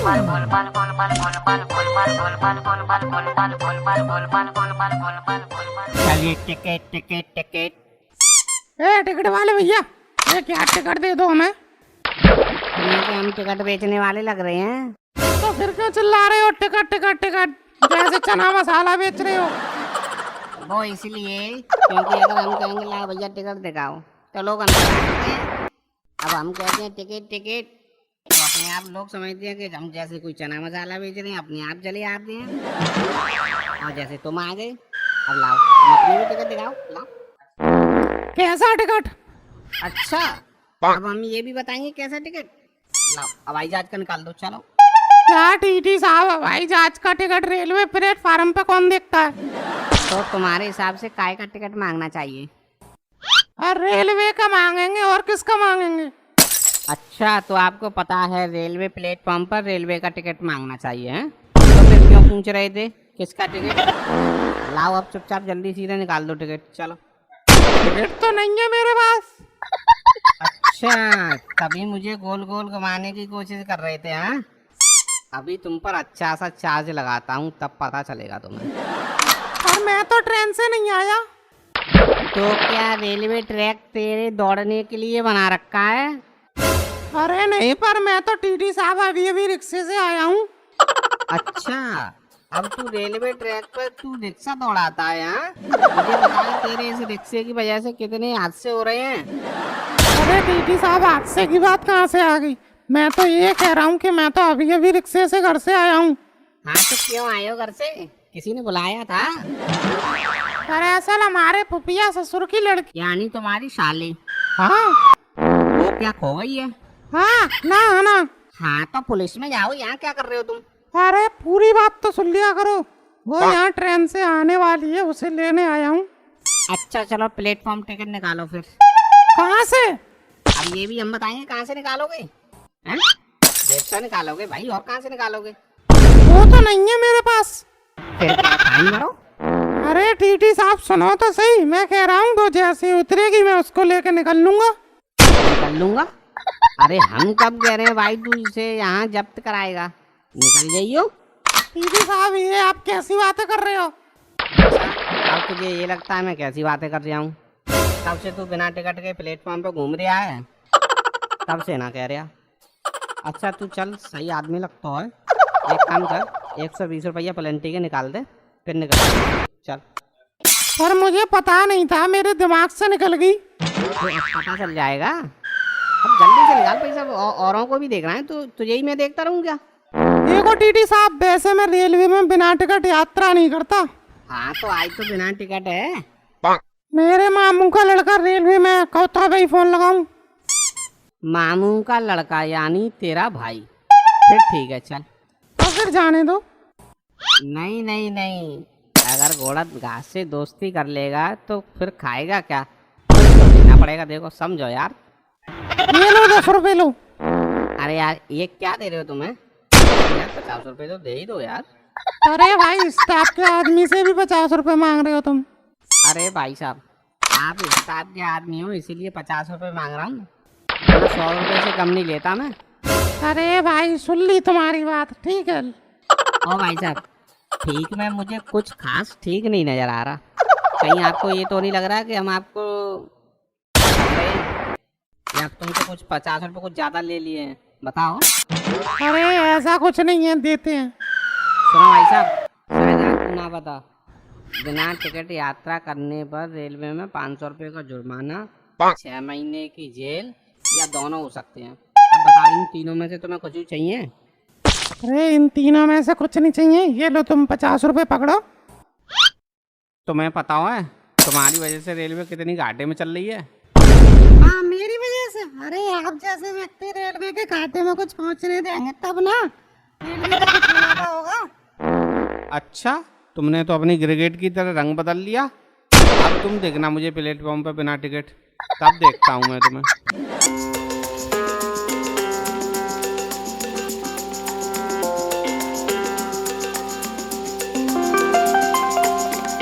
चलिए ticket ticket ticket. Ticket वाले भैया, क्या टिकट दे दो हमें। हम टिकट बेचने वाले लग रहे हैं। तो फिर क्यों चिल्ला रहे हो टिकट टिकट टिकट, जैसे चना मसाला बेच रहे हो। वो इसलिए क्योंकि अगर हम कहेंगे ला भैया टिकट दिखाओ तो लोग अंदर आ जाते हैं। अब हम कहते हैं टिकट टिकट तो अपने आप लोग समझते हैं कि हम जैसे कोई चना मसाला बेच रहे हैं, अपने आप चले आते हैं। और जैसे तुम आ गए, अब लाओ तुम अपनी भी टिकट दिखाओ, लाओ। कैसा टिकट? अच्छा, अब हम ये भी बताएंगे कैसा टिकट। लाओ हवाई जहाज का निकाल दो, चलो। क्या टीटी साहब, हवाई जहाज का टिकट रेलवे प्लेटफार्म पे कौन देखता है? तो तुम्हारे हिसाब से काय का टिकट मांगना चाहिए? और रेलवे का मांगेंगे और किसका मांगेंगे? अच्छा, तो आपको पता है रेलवे प्लेटफॉर्म पर रेलवे का टिकट मांगना चाहिए हैं? तो फिर क्यों पूछ रहे थे किसका टिकट? लाओ अब चुपचाप जल्दी सीधे निकाल दो टिकट, चलो। टिकट तो नहीं है मेरे पास। अच्छा, तभी मुझे गोल गोल घुमाने की कोशिश कर रहे थे, हाँ? अभी तुम पर अच्छा सा चार्ज लगाता हूँ, तब पता चलेगा तुम्हें। और मैं तो ट्रेन से नहीं आया। तो क्या रेलवे ट्रैक तेरे दौड़ने के लिए बना रखा है? अरे नहीं, पर मैं तो टीटी साहब अभी रिक्शे से आया हूँ। अच्छा, अब तू रेलवे ट्रैक पर तू रिक्शा दौड़ाता है, हाँ? मुझे बता तेरे इस रिक्शे की वजह से कितने हादसे हो रहे हैं। अरे टीटी साहब, हादसे की बात कहाँ से आ गई? मैं तो ये कह रहा हूँ कि मैं तो अभी रिक्शे से घर से आया हूँ। हाँ, तो क्यों आए हो घर से? किसी ने बुलाया था? दरअसल हमारे पुपिया ससुर की लड़की। यानी तुम्हारी साली? हाँ वो क्या खो गई है? हाँ ना। हाँ, तो पुलिस में जाओ, यहाँ क्या कर रहे हो तुम? अरे पूरी बात तो सुन लिया करो। वो यहाँ ट्रेन से आने वाली है, उसे लेने आया हूँ। अच्छा चलो, प्लेटफॉर्म टिकट निकालो फिर। कहाँ से? अब ये भी हम बताएंगे कहाँ से निकालोगे? हैं? जेब से निकालोगे भाई, और कहाँ से निकालोगे? वो तो नहीं है मेरे पास। फिर क्या, फाइन भरो। अरे टीटी साहब सुनो तो सही, मैं कह रहा हूँ तो जैसे उतरेगी मैं उसको लेके निकल लूंगा। निकल लूंगा? अरे हम कब कह रहे हैं भाई तू इसे यहाँ जब्त कराएगा? निकल जाइयो। टीटी साहब, ये आप कैसी बातें कर रहे हो? अब तुझे ये लगता है मैं कैसी बातें कर रहा हूँ? तब से तू बिना टिकट के प्लेटफॉर्म पे घूम रहा है, तब से ना कह रहा। अच्छा तू चल, सही आदमी लगता है। एक काम कर, 120 रुपया प्लेंटी के निकाल दे, फिर निकल चल। पर मुझे पता नहीं था, मेरे दिमाग से निकल गई। तो अब पता चल जाएगा। अब जल्दी से निकाल पैसा, औरों को भी देखना है, तो तुझे ही मैं देखता रहूँ क्या? देखो टीटी साहब, वैसे मैं रेलवे में बिना टिकट यात्रा नहीं करता। हाँ, तो आज तो बिना टिकट है। मेरे मामू का लड़का रेलवे में, कहता भाई फोन लगाऊं। मामू का लड़का यानी तेरा भाई? फिर ठीक है चल। तो फिर जाने दो। नहीं, अगर घोड़ा घास से दोस्ती कर लेगा तो फिर खाएगा क्या? तो देना पड़ेगा, देखो समझो यार। ये लो 10 रुपए लो। अरे यार ये क्या दे रहे हो तुम्हें यार? 50 रुपए तो दे ही दो यार। अरे भाई, स्टाफ के आदमी से भी 50 रुपए मांग रहे हो तुम। अरे भाई साहब, आप स्टाफ के आदमी हो इसीलिए 50 रुपए मांग रहा हूँ, 100 रुपए से कम नहीं लेता मैं। अरे भाई सुन ली तुम्हारी बात, ठीक है। ओ भाई साहब, ठीक में मुझे कुछ खास ठीक नहीं नजर आ रहा। कहीं आपको ये तो नहीं लग रहा कि हम आपको या तुमसे कुछ 50 रुपए कुछ ज्यादा ले लिए हैं? बताओ। अरे ऐसा कुछ नहीं है, देते हैं। सुनो भाई साहब, शायद आपको ना बता, बिना टिकट यात्रा करने पर रेलवे में 500 रुपए का जुर्माना, 6 महीने की जेल या दोनों हो सकते हैं। अब बताओ, इन तीनों में से तुम्हें कुछ भी चाहिए? अरे इन तीनों में से कुछ नहीं चाहिए, ये लो तुम 50 रुपए पकड़ो। तुम्हें पता है तुम्हारी वजह से रेलवे कितनी घाटे में चल रही है? हाँ, मेरी वजह से? अरे आप जैसे व्यक्ति रेलवे के खाते में कुछ पहुंचने देंगे तब ना रेलवे का कुछ मुनाफा होगा। अच्छा, तुमने तो अपनी गिरगिट की तरह रंग बदल लिया। अब तुम देखना मुझे प्लेटफॉर्म पर बिना टिकट, तब देखता हूँ मैं तुम्हें।